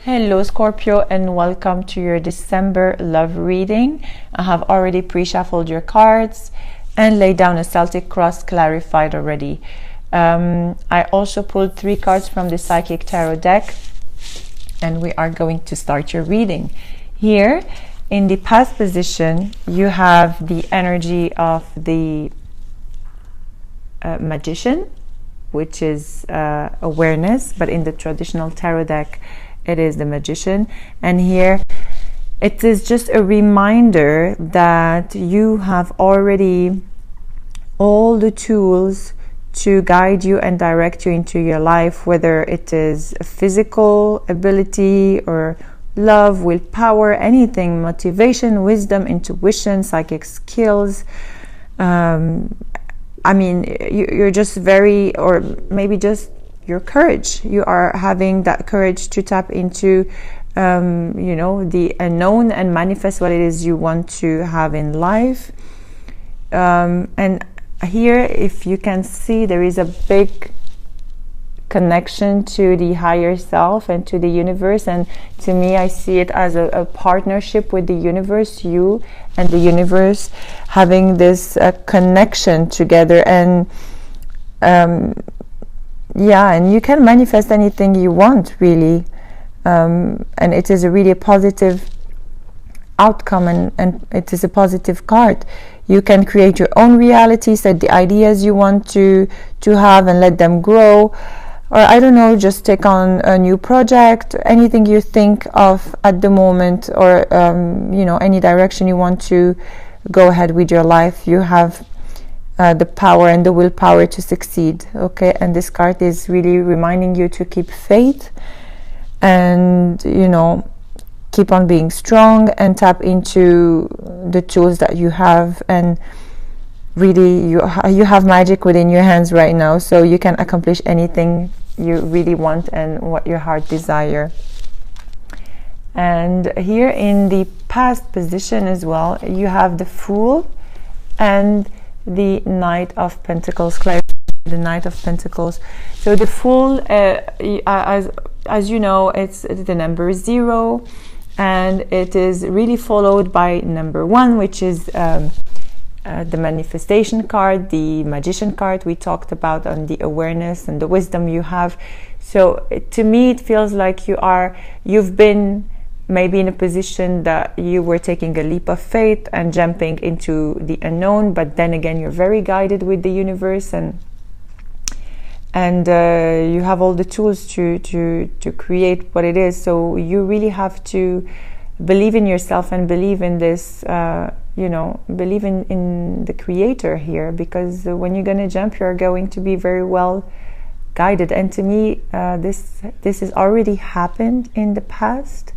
Hello Scorpio, and welcome to your December love reading. I have already pre-shuffled your cards and laid down a Celtic cross clarified already. I also pulled 3 cards from the Psychic Tarot deck, and we are going to start your reading. Here in the past position you have the energy of the Magician, which is awareness, but in the traditional tarot deck it is the Magician. And here it is just a reminder that you have already all the tools to guide you and direct you into your life, whether it is a physical ability or love, willpower, anything, motivation, wisdom, intuition, psychic skills. I mean, you're just very, or maybe just your courage. You are having that courage to tap into, the unknown and manifest what it is you want to have in life. And here, if you can see, there is a big connection to the higher self and to the universe. And to me, I see it as a partnership with the universe, you and the universe having this connection together. And and you can manifest anything you want, really. And it is a really positive outcome, and it is a positive card. You can create your own reality, set the ideas you want to have and let them grow. Or I don't know, just take on a new project, anything you think of at the moment, or any direction you want to go ahead with your life. You have the power and the willpower to succeed. Okay, and this card is really reminding you to keep faith and keep on being strong and tap into the tools that you have. And really, you have magic within your hands right now, so you can accomplish anything you really want and what your heart desire. And here in the past position as well, you have the Fool and the Knight of Pentacles. The Knight of Pentacles. So the Fool, as you know, it's the number 0, and it is really followed by number 1, which is the manifestation card, the Magician card we talked about, on the awareness and the wisdom you have. So to me, it feels like you've been maybe in a position that you were taking a leap of faith and jumping into the unknown, but then again you're very guided with the universe, and you have all the tools to create what it is. So you really have to believe in yourself and believe in this, believe in the creator here, because when you're going to jump, you're going to be very well guided. And to me, this has already happened in the past.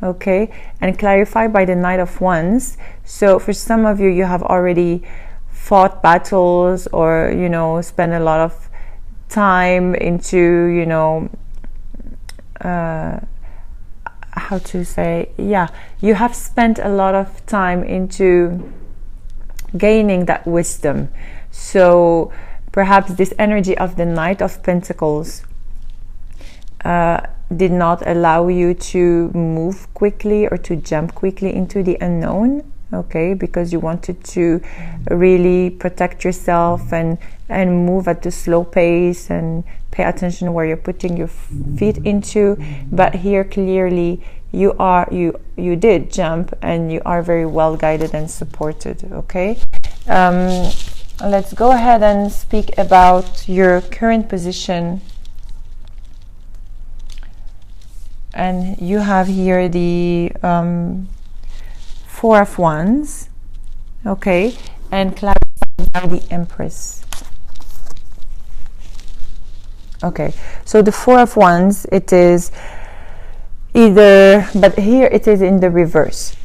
Okay, and clarified by the Knight of Wands. So for some of you, you have already fought battles, or spent a lot of time into how to say, you have spent a lot of time into gaining that wisdom. So perhaps this energy of the Knight of Pentacles did not allow you to move quickly or to jump quickly into the unknown, okay, because you wanted to really protect yourself and move at the slow pace and pay attention where you're putting your feet into. But here clearly you did jump, and you are very well guided and supported. Okay, let's go ahead and speak about your current position. And you have here the 4 of Wands, okay, and clarified by the Empress. Okay, so the 4 of Wands, it is either, but here it is in the reverse.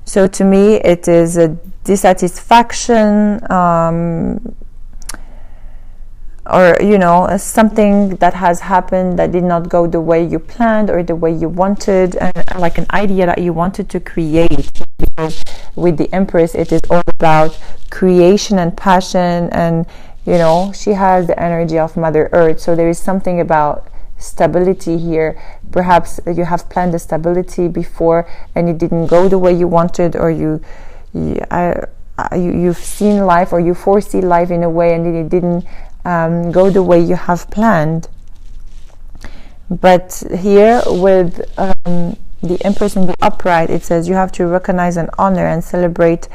So to me, it is a dissatisfaction, or something that has happened that did not go the way you planned or the way you wanted, and like an idea that you wanted to create. Because with the Empress, it is all about creation and passion, and she has the energy of Mother Earth. So there is something about stability here. Perhaps you have planned the stability before and it didn't go the way you wanted, or you've seen life, or you foresee life in a way and it didn't go the way you have planned. But here with the Empress in the upright, it says you have to recognize and honor and celebrate,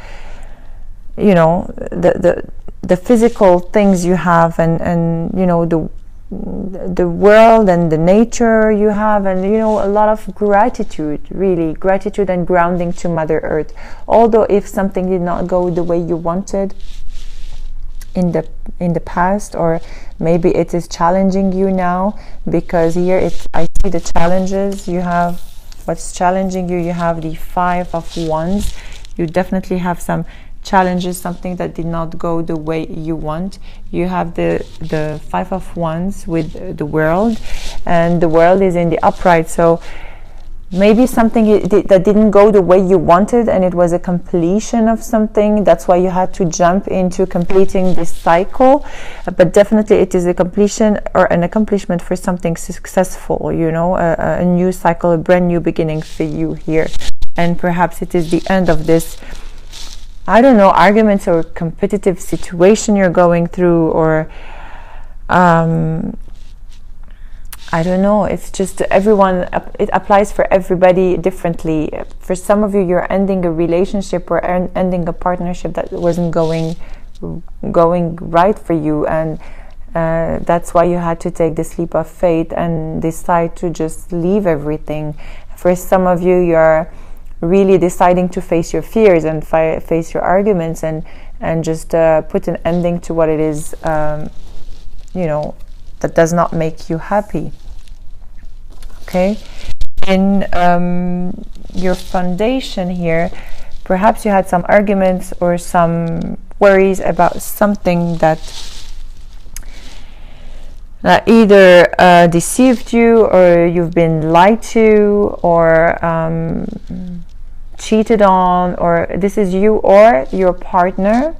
you know, the physical things you have, and you know, the world and the nature you have, and you know, a lot of gratitude, really gratitude and grounding to Mother Earth. Although if something did not go the way you wanted in the past, or maybe it is challenging you now, because here I see the challenges you have. What's challenging you? You have the 5 of Wands. You definitely have some challenges, something that did not go the way you want. You have the 5 of Wands with the World, and the World is in the upright. So maybe something that didn't go the way you wanted, and it was a completion of something. That's why you had to jump into completing this cycle. But definitely it is a completion or an accomplishment for something successful, you know, a new cycle, a brand new beginning for you here. And perhaps it is the end of this, I don't know, arguments or competitive situation you're going through, or I don't know, it's just everyone, it applies for everybody differently. For some of you, you're ending a relationship or ending a partnership that wasn't going right for you, and that's why you had to take this leap of faith and decide to just leave everything. For some of you, you're really deciding to face your fears and face your arguments, and just put an ending to what it is, you know, that does not make you happy. Okay, in your foundation here, perhaps you had some arguments or some worries about something that either deceived you, or you've been lied to, or cheated on, or this is you or your partner.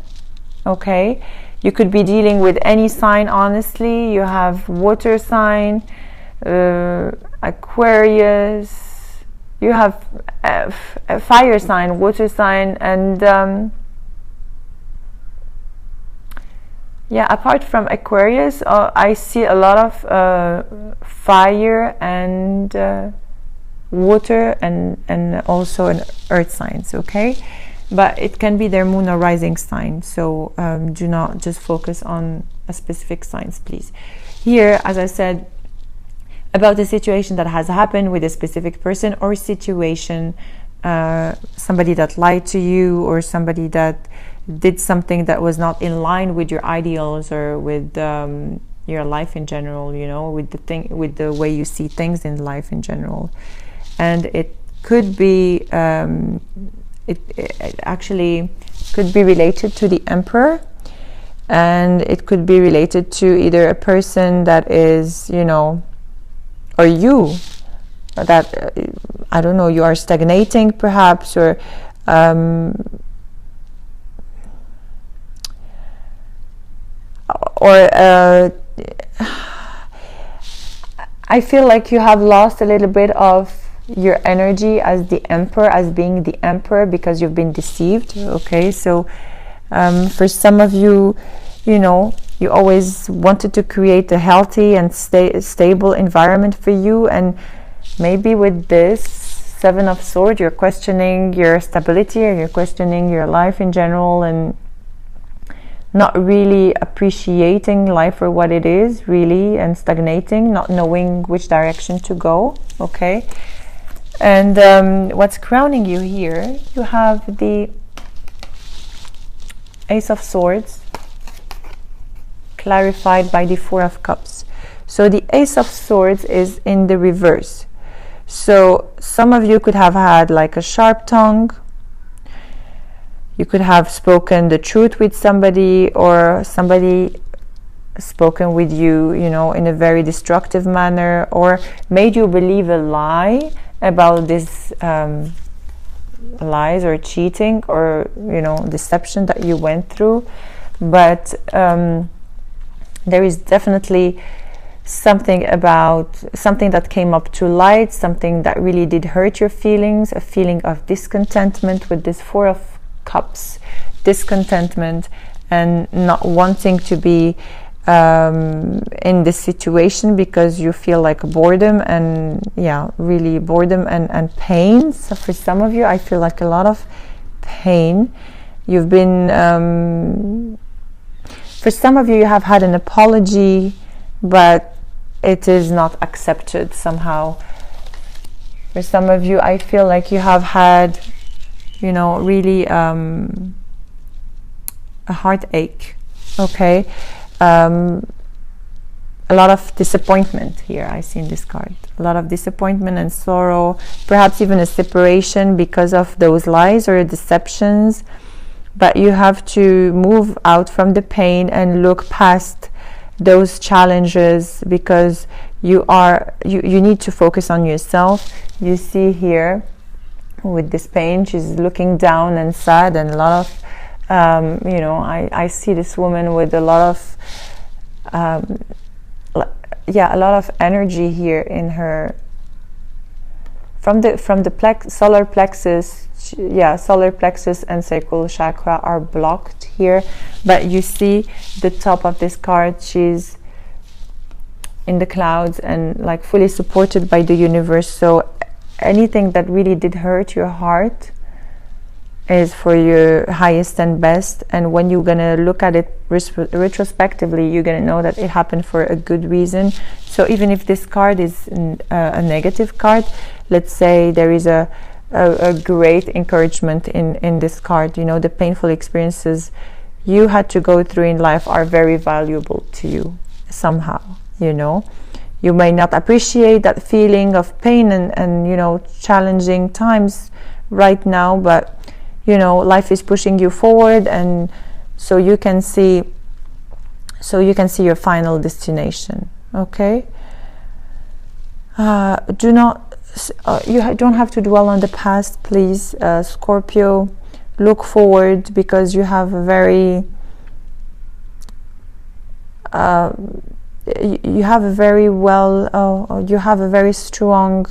Okay, you could be dealing with any sign. Honestly, you have water sign, Aquarius, you have a fire sign, water sign, and yeah, apart from Aquarius, I see a lot of fire and water, and also an earth signs. Okay, but it can be their moon or rising sign, so do not just focus on a specific signs, please. Here, as I said, about the situation that has happened with a specific person or situation, somebody that lied to you, or somebody that did something that was not in line with your ideals, or with your life in general, you know, with the way you see things in life in general. And it could be it actually could be related to the Emperor, and it could be related to either a person that is, you know, or you, that I don't know, you are stagnating perhaps, or I feel like you have lost a little bit of your energy as the Emperor, as being the Emperor, because you've been deceived. Okay, so for some of you, you know, you always wanted to create a healthy and stable environment for you, and maybe with this 7 of Swords, you're questioning your stability, or you're questioning your life in general, and not really appreciating life for what it is, really, and stagnating, not knowing which direction to go. Okay, and what's crowning you here, you have the Ace of Swords, clarified by the 4 of Cups. So the Ace of Swords is in the reverse. So some of you could have had like a sharp tongue. You could have spoken the truth with somebody, or somebody spoken with you, you know, in a very destructive manner, or made you believe a lie about this lies or cheating, or, you know, deception that you went through. But there is definitely something that came up to light, something that really did hurt your feelings, a feeling of discontentment with this Four of Cups, discontentment and not wanting to be in this situation because you feel like boredom and really boredom and pain. So for some of you, I feel like a lot of pain. You've been for some of you, you have had an apology, but it is not accepted somehow. For some of you, I feel like you have had, really a heartache. Okay. A lot of disappointment here I see in this card. A lot of disappointment and sorrow, perhaps even a separation because of those lies or deceptions. But you have to move out from the pain and look past those challenges, because you need to focus on yourself. You see here with this pain, she's looking down and sad, and a lot of I see this woman with a lot of a lot of energy here in her, from the solar plexus. Solar plexus and sacral chakra are blocked here, but you see the top of this card, she's in the clouds and like fully supported by the universe. So anything that really did hurt your heart is for your highest and best, and when you're gonna look at it retrospectively, you're gonna know that it happened for a good reason. So even if this card is a negative card, let's say there is a great encouragement in this card. The painful experiences you had to go through in life are very valuable to you somehow. You may not appreciate that feeling of pain and challenging times right now, but life is pushing you forward, and so you can see your final destination. Okay. You don't have to dwell on the past, please, Scorpio. Look forward, because you have a very you have a very strong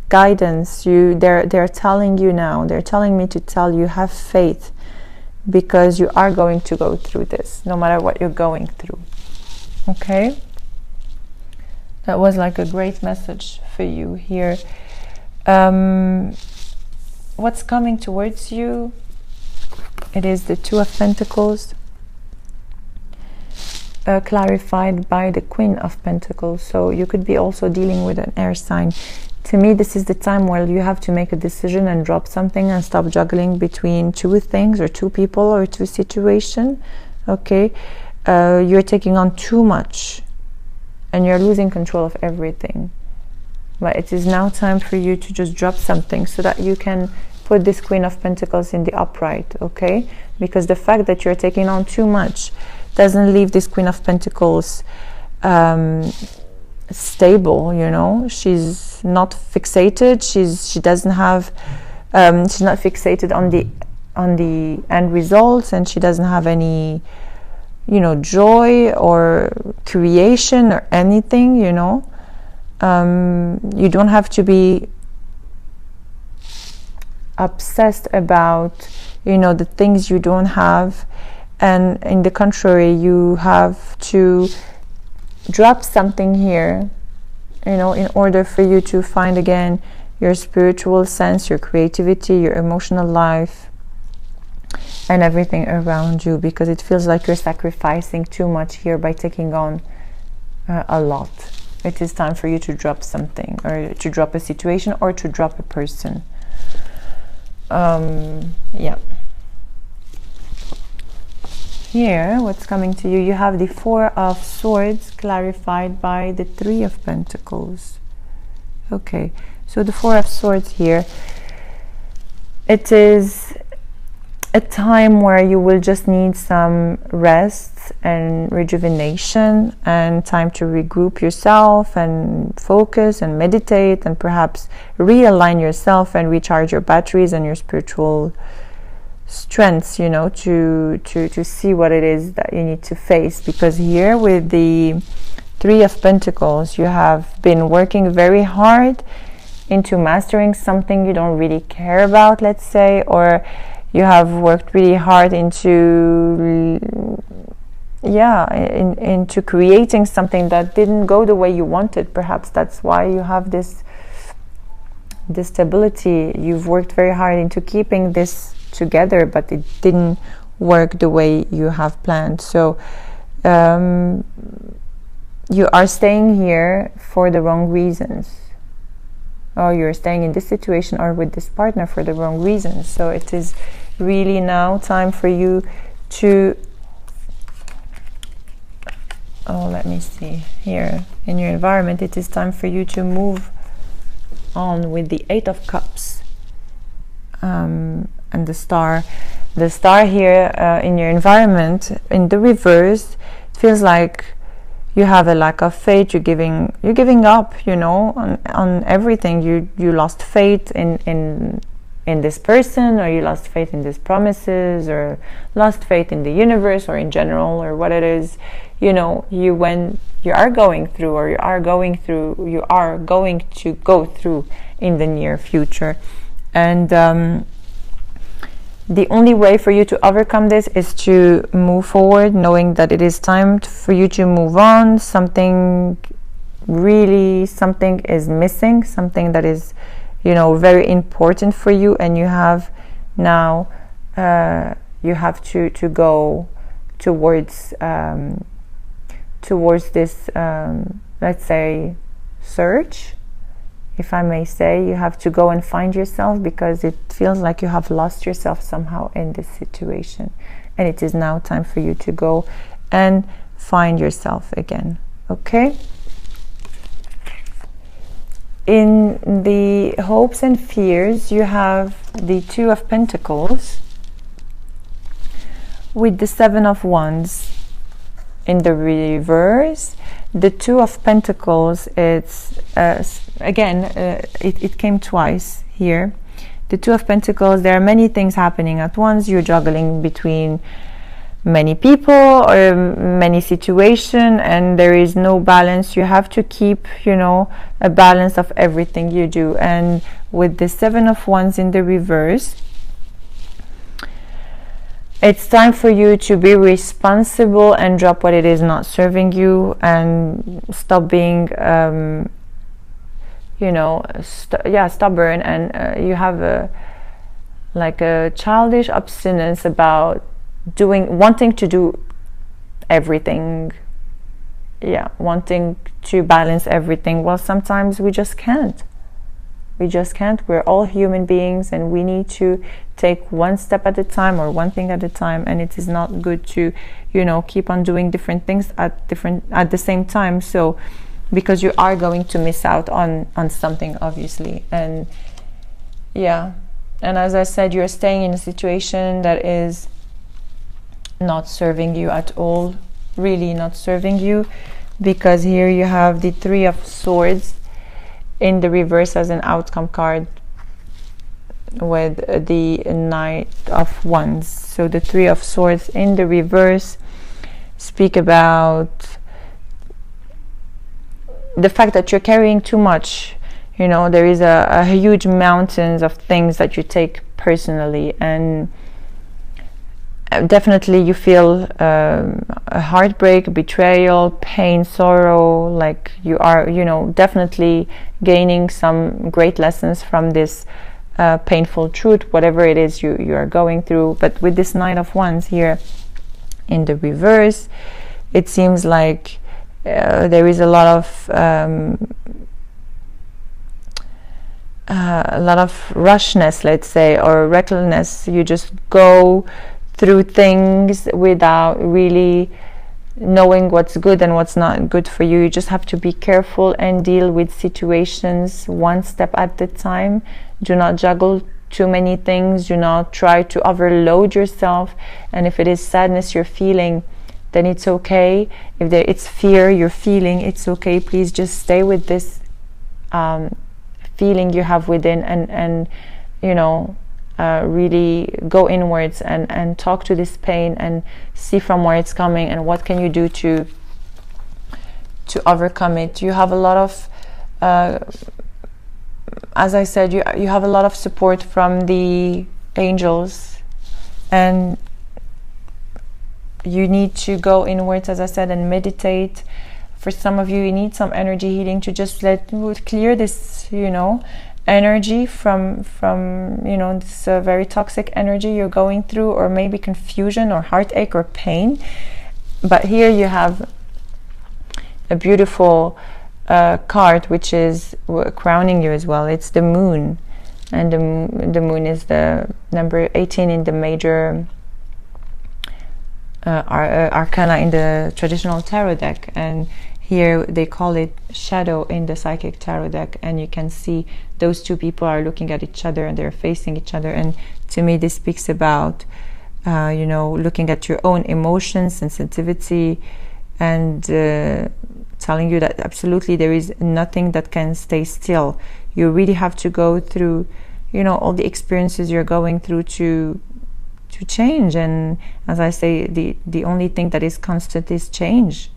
guidance. They're telling you now, they're telling me to tell you, have faith, because you are going to go through this no matter what you're going through. Okay, that was like a great message for you here. What's coming towards you? It is the Two of Pentacles, clarified by the Queen of Pentacles. So you could be also dealing with an air sign. To me, this is the time where you have to make a decision and drop something and stop juggling between two things or two people or two situations. Okay, you're taking on too much and you're losing control of everything. But it is now time for you to just drop something so that you can put this Queen of Pentacles in the upright. Okay, because the fact that you're taking on too much doesn't leave this Queen of Pentacles stable. She's not fixated. She doesn't have she's not fixated on the end results, and she doesn't have any joy or creation or anything. You don't have to be obsessed about the things you don't have, and in the contrary, you have to drop something here, in order for you to find again your spiritual sense, your creativity, your emotional life, and everything around you, because it feels like you're sacrificing too much here by taking on a lot. It is time for you to drop something, or to drop a situation, or to drop a person. Yeah. Here, what's coming to you? You have the Four of Swords, clarified by the Three of Pentacles. Okay, so the Four of Swords here, it is a time where you will just need some rest and rejuvenation, and time to regroup yourself and focus and meditate, and perhaps realign yourself and recharge your batteries and your spiritual strengths, to see what it is that you need to face. Because here with the Three of Pentacles. You have been working very hard into mastering something you don't really care about, let's say, or you have worked really hard into into creating something that didn't go the way you wanted. Perhaps that's why you have this stability. You've worked very hard into keeping this together, but it didn't work the way you have planned. So you are staying here for the wrong reasons, or you're staying in this situation or with this partner for the wrong reasons. So it is really now time for you to, let me see here in your environment, it is time for you to move on with the Eight of Cups and the Star. The Star here in your environment in the reverse, it feels like you have a lack of faith. You're giving up, on everything. You lost faith in this person, or you lost faith in these promises, or lost faith in the universe, or in general, or what it is. You are going to go through in the near future. And the only way for you to overcome this is to move forward, knowing that it is time for you to move on. Something is missing, something that is, very important for you, and you have now, you have to go towards this, let's say, search. If I may say, you have to go and find yourself, because it feels like you have lost yourself somehow in this situation. And it is now time for you to go and find yourself again. Okay? In the hopes and fears, you have the Two of Pentacles with the Seven of Wands in the reverse. The Two of Pentacles, it's it came twice here. The Two of Pentacles, there are many things happening at once. You're juggling between many people or many situations, and there is no balance. You have to keep, a balance of everything you do. And with the Seven of Wands in the reverse, it's time for you to be responsible and drop what it is not serving you, and stop being, stubborn. And you have a childish obstinance about wanting to do everything. Wanting to balance everything. Well, sometimes we just can't. We're all human beings, and we need to take one step at a time, or one thing at a time. And it is not good to, keep on doing different things at the same time. So, because you are going to miss out on something, obviously. And and as I said, you're staying in a situation that is not serving you at all, really not serving you, because here you have the Three of Swords in the reverse as an outcome card, with the Knight of Wands. So the Three of Swords in the reverse speak about the fact that you're carrying too much. There is a huge mountains of things that you take personally, and definitely you feel a heartbreak, betrayal, pain, sorrow, like you are, definitely gaining some great lessons from this painful truth, whatever it is you are going through. But with this Knight of Wands here in the reverse, it seems like there is a lot of rushness, let's say, or recklessness. You just go through things without really knowing what's good and what's not good for you. You just have to be careful and deal with situations one step at a time. Do not juggle too many things. Do not try to overload yourself. And if it is sadness you're feeling, then it's okay. If it's fear you're feeling, it's okay. Please just stay with this feeling you have within, and really go inwards and talk to this pain and see from where it's coming, and what can you do to overcome it. You have a lot of as I said, you have a lot of support from the angels, and you need to go inwards, as I said, and meditate. For some of you, you need some energy healing to just clear this, you know, energy from you know, this very toxic energy you're going through, or maybe confusion or heartache or pain. But here you have a beautiful card which is crowning you as well. It's the moon, and the moon is the number 18 in the major arcana in the traditional tarot deck, and here they call it shadow in the psychic tarot deck. And you can see those two people are looking at each other and they're facing each other, and to me this speaks about you know, looking at your own emotions, sensitivity, and telling you that absolutely there is nothing that can stay still. You really have to go through, you know, all the experiences you're going through to change. And as I say, the only thing that is constant is change.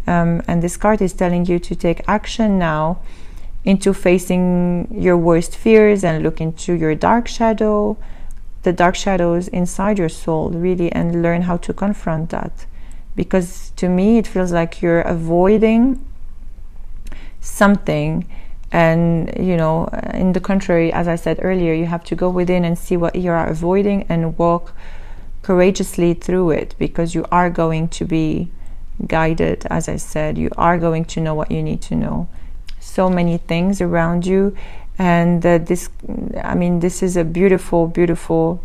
And this card is telling you to take action now into facing your worst fears and look into your dark shadow, the dark shadows inside your soul, really, and learn how to confront that. Because to me it feels like you're avoiding something, and you know, in the contrary, as I said earlier, you have to go within and see what you are avoiding and walk courageously through it, because you are going to be guided. As I said, you are going to know what you need to know. So many things around you, and this is a beautiful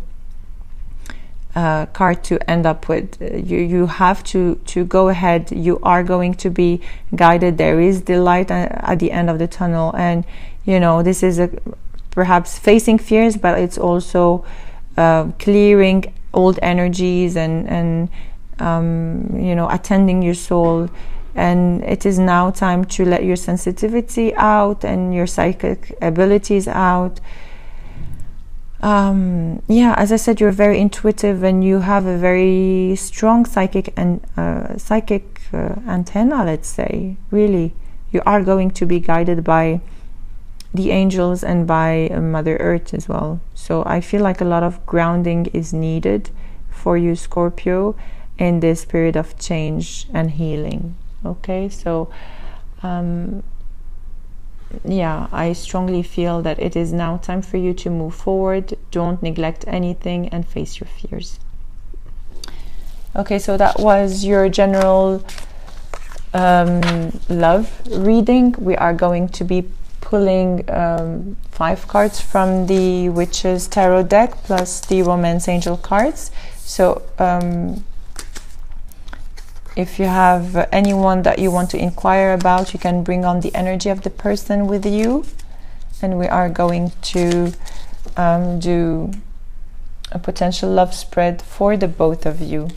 card to end up with. You have to go ahead. You are going to be guided. There is the light at the end of the tunnel, and you know, this is perhaps facing fears, but it's also clearing old energies and you know, attending your soul. And it is now time to let your sensitivity out and your psychic abilities out. Yeah, as I said, you're very intuitive and you have a very strong psychic and antenna, let's say. Really, you are going to be guided by the angels and by Mother Earth as well. So I feel like a lot of grounding is needed for you, Scorpio, in this period of change and healing. Okay, so yeah, I strongly feel that it is now time for you to move forward. Don't neglect anything and face your fears. Okay, so that was your general love reading. We are going to be pulling 5 cards from the Witches Tarot deck plus the Romance Angel cards. So if you have anyone that you want to inquire about, you can bring on the energy of the person with you, and we are going to do a potential love spread for the both of you.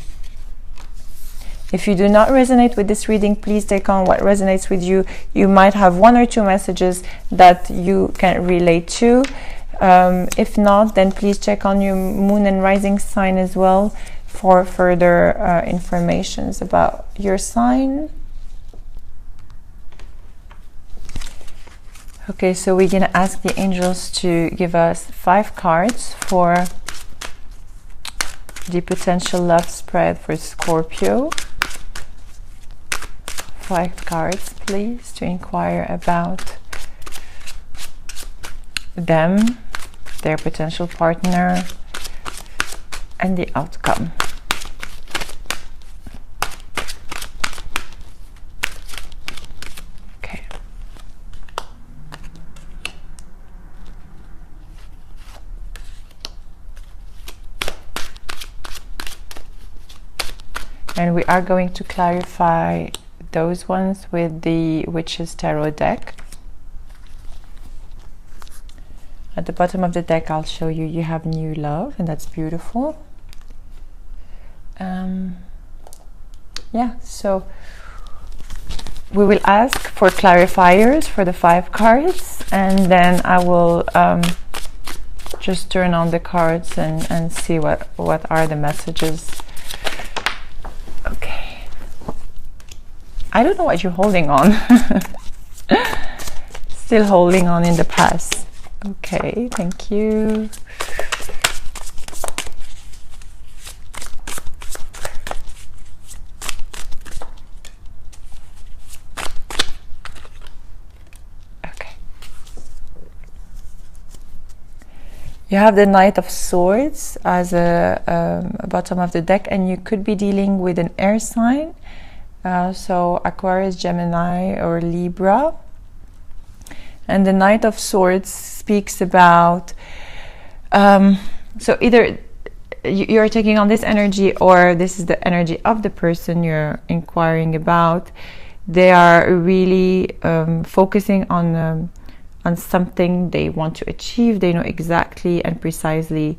If you do not resonate with this reading, please take on what resonates with you. You might have 1 or 2 messages that you can relate to. If not, then please check on your moon and rising sign as well for further informations about your sign. Okay, so we're gonna ask the angels to give us 5 cards for the potential love spread for Scorpio. 5 cards, please, to inquire about them, their potential partner, and the outcome. Okay. And we are going to clarify those ones with the Witches Tarot deck. At the bottom of the deck, I'll show you, you have new love, and that's beautiful. Yeah, so we will ask for clarifiers for the 5 cards, and then I will just turn on the cards and see what are the messages. Okay. I don't know what you're holding on. Still holding on in the past. Okay, thank you. Okay. You have the Knight of Swords as a bottom of the deck, and you could be dealing with an air sign. So Aquarius, Gemini, or Libra. And the Knight of Swords speaks about, so either you're taking on this energy, or this is the energy of the person you're inquiring about. They are really focusing on something they want to achieve. They know exactly and precisely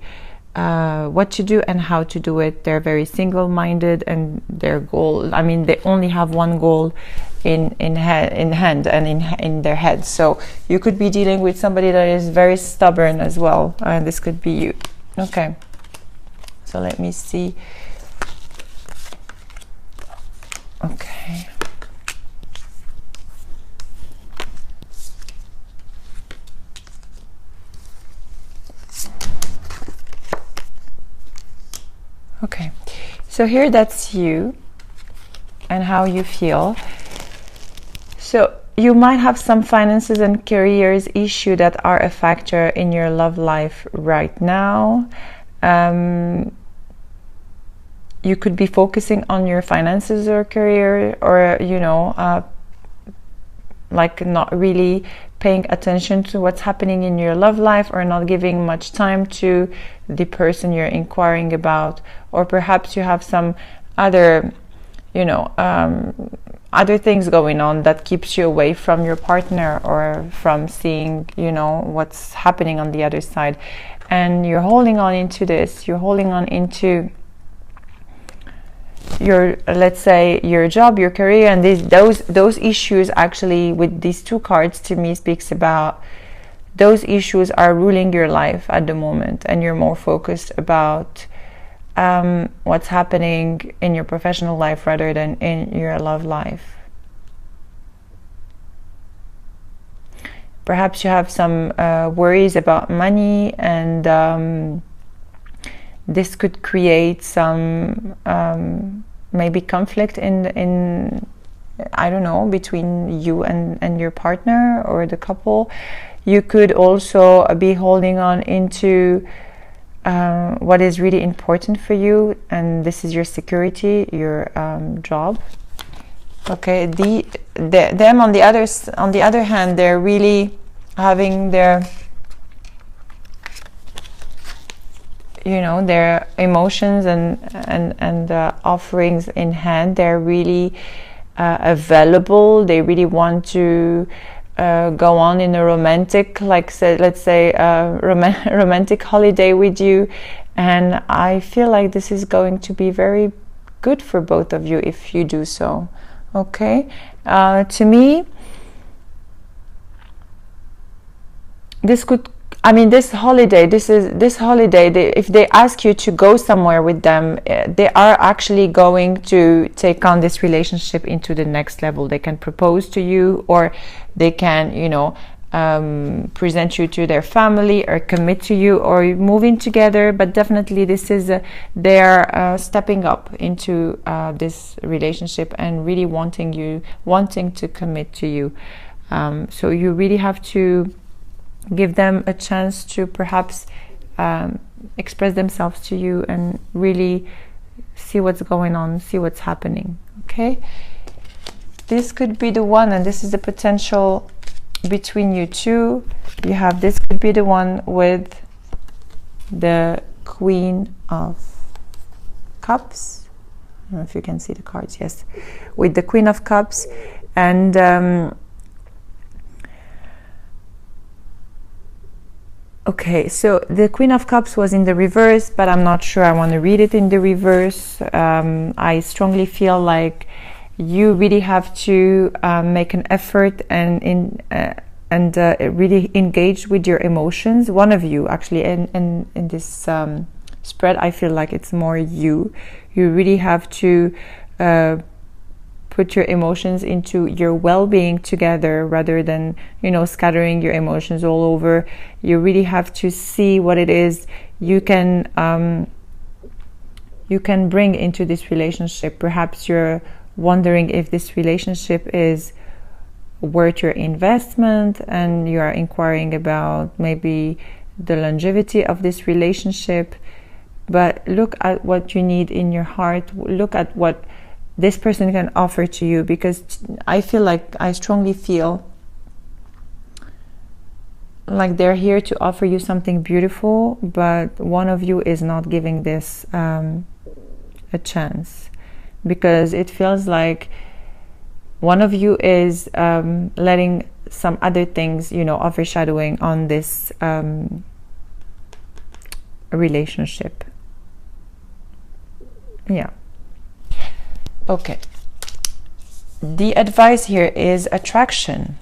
what to do and how to do it. They're very single-minded, and their goal, I mean, they only have one goal in hand and in their head. So you could be dealing with somebody that is very stubborn as well, and this could be you. Okay, so let me see. Okay. Okay, so here that's you and how you feel. So you might have some finances and careers issue that are a factor in your love life right now. You could be focusing on your finances or career, or like not really paying attention to what's happening in your love life, or not giving much time to the person you're inquiring about. Or perhaps you have some other other things going on that keeps you away from your partner, or from seeing what's happening on the other side. And you're holding on into this, you're holding on into your, let's say, your job, your career, and those issues actually with these two cards to me speaks about those issues are ruling your life at the moment, and you're more focused about what's happening in your professional life rather than in your love life. Perhaps you have some worries about money, and this could create some maybe conflict in I don't know, between you and your partner or the couple. You could also be holding on into what is really important for you, and this is your security, your job. Okay, them on the other hand, they're really having their their emotions and offerings in hand. They're really available. They really want to go on in a romantic, let's say romantic holiday with you, and I feel like this is going to be very good for both of you if you do so. Okay, to me, this holiday, if they ask you to go somewhere with them, they are actually going to take on this relationship into the next level. They can propose to you, or they can, present you to their family, or commit to you, or move in together. But definitely this is they're stepping up into this relationship and really wanting to commit to you. So you really have to give them a chance to perhaps express themselves to you and really see what's going on, see what's happening. Okay, this could be the one, and this is the potential between you two. You have, this could be the one with the Queen of Cups. I don't know if you can see the cards. Yes, with the Queen of Cups, and okay, so the Queen of Cups was in the reverse, but I'm not sure I want to read it in the reverse. I strongly feel like you really have to make an effort and really engage with your emotions. One of you, actually, in this spread, I feel like it's more you. You really have to put put your emotions into your well-being together rather than, you know, scattering your emotions all over. You really have to see what it is you can bring into this relationship. Perhaps you're wondering if this relationship is worth your investment, and you are inquiring about maybe the longevity of this relationship. But look at what you need in your heart. Look at what this person can offer to you, because I strongly feel like they're here to offer you something beautiful, but one of you is not giving this a chance, because it feels like one of you is letting some other things, you know, overshadowing on this relationship. Yeah. Okay. The advice here is attraction.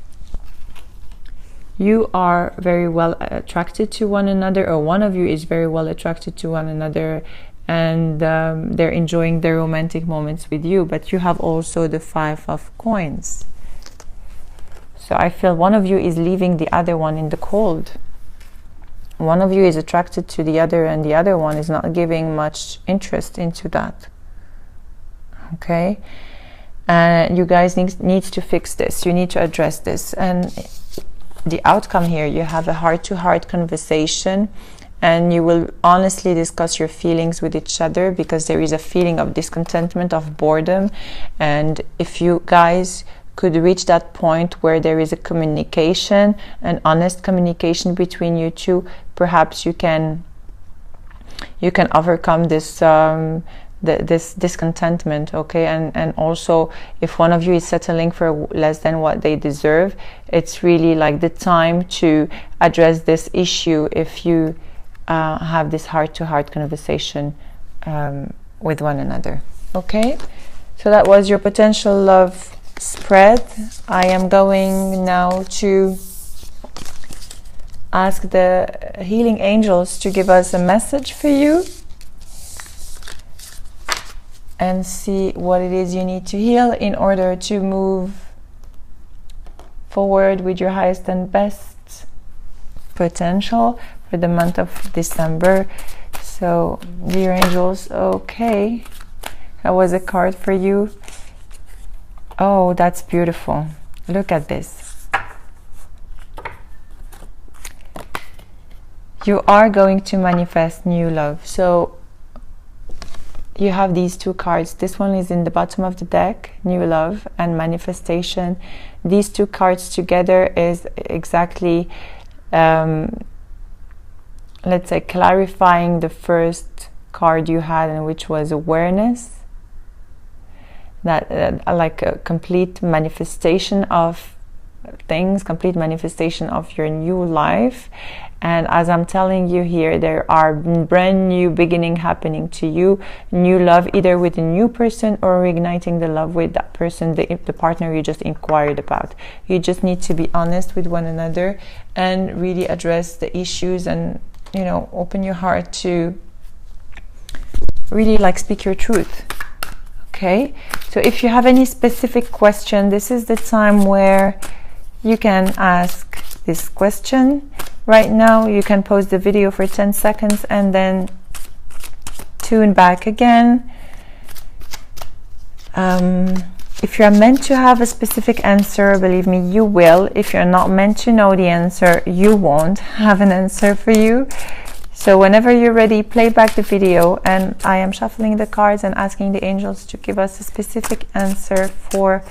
You are very well attracted to one another, or one of you is very well attracted to one another, and they're enjoying their romantic moments with you. But you have also the 5 of coins. So I feel one of you is leaving the other one in the cold. One of you is attracted to the other, and the other one is not giving much interest into that. Okay? And you guys need to fix this. You need to address this. And the outcome here, you have a heart-to-heart conversation, and you will honestly discuss your feelings with each other, because there is a feeling of discontentment, of boredom. And if you guys could reach that point where there is a communication, an honest communication between you two, perhaps you can overcome this this discontentment. Okay? And also, if one of you is settling for less than what they deserve, it's really like the time to address this issue if you have this heart-to-heart conversation with one another. Okay? So that was your potential love spread. I am going now to ask the healing angels to give us a message for you and see what it is you need to heal in order to move forward with your highest and best potential for the month of December. So, dear angels, okay, that was a card for you. Oh, that's beautiful. Look at this. You are going to manifest new love. So you have these 2 cards. This one is in the bottom of the deck, new love and manifestation. These 2 cards together is exactly, let's say, clarifying the first card you had, and which was awareness. That like a complete manifestation of things, complete manifestation of your new life. And as I'm telling you here, there are brand new beginning happening to you, new love, either with a new person or reigniting the love with that person, the partner you just inquired about. You just need to be honest with one another and really address the issues, and, you know, open your heart to really like speak your truth. Okay, so if you have any specific question, this is the time where you can ask this question. Right now, you can pause the video for 10 seconds and then tune back again. If you're meant to have a specific answer, believe me, you will. If you're not meant to know the answer, you won't have an answer for you. So whenever you're ready, play back the video, and I am shuffling the cards and asking the angels to give us a specific answer for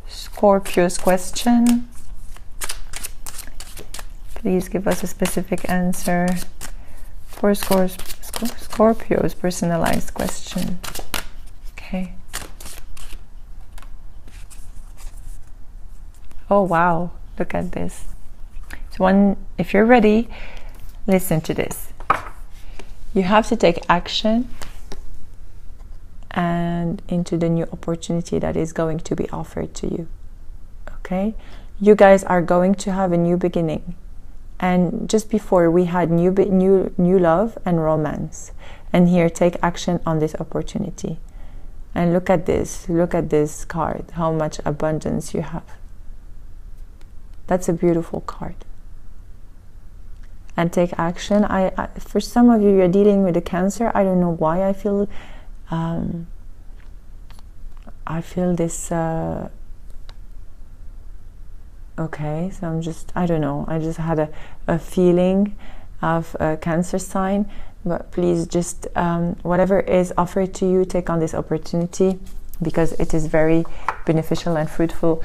Scorpio's question. Please give us a specific answer for Scorpio's personalized question. Okay. Oh wow, look at this. So if you're ready, listen to this. You have to take action and into the new opportunity that is going to be offered to you. Okay? You guys are going to have a new beginning. And just before, we had new love and romance. And here, take action on this opportunity. And look at this card, how much abundance you have. That's a beautiful card. And take action. For some of you, you're dealing with a Cancer. I don't know why I feel this. Okay, so I don't know. I just had a feeling of a Cancer sign. But please just, whatever is offered to you, take on this opportunity, because it is very beneficial and fruitful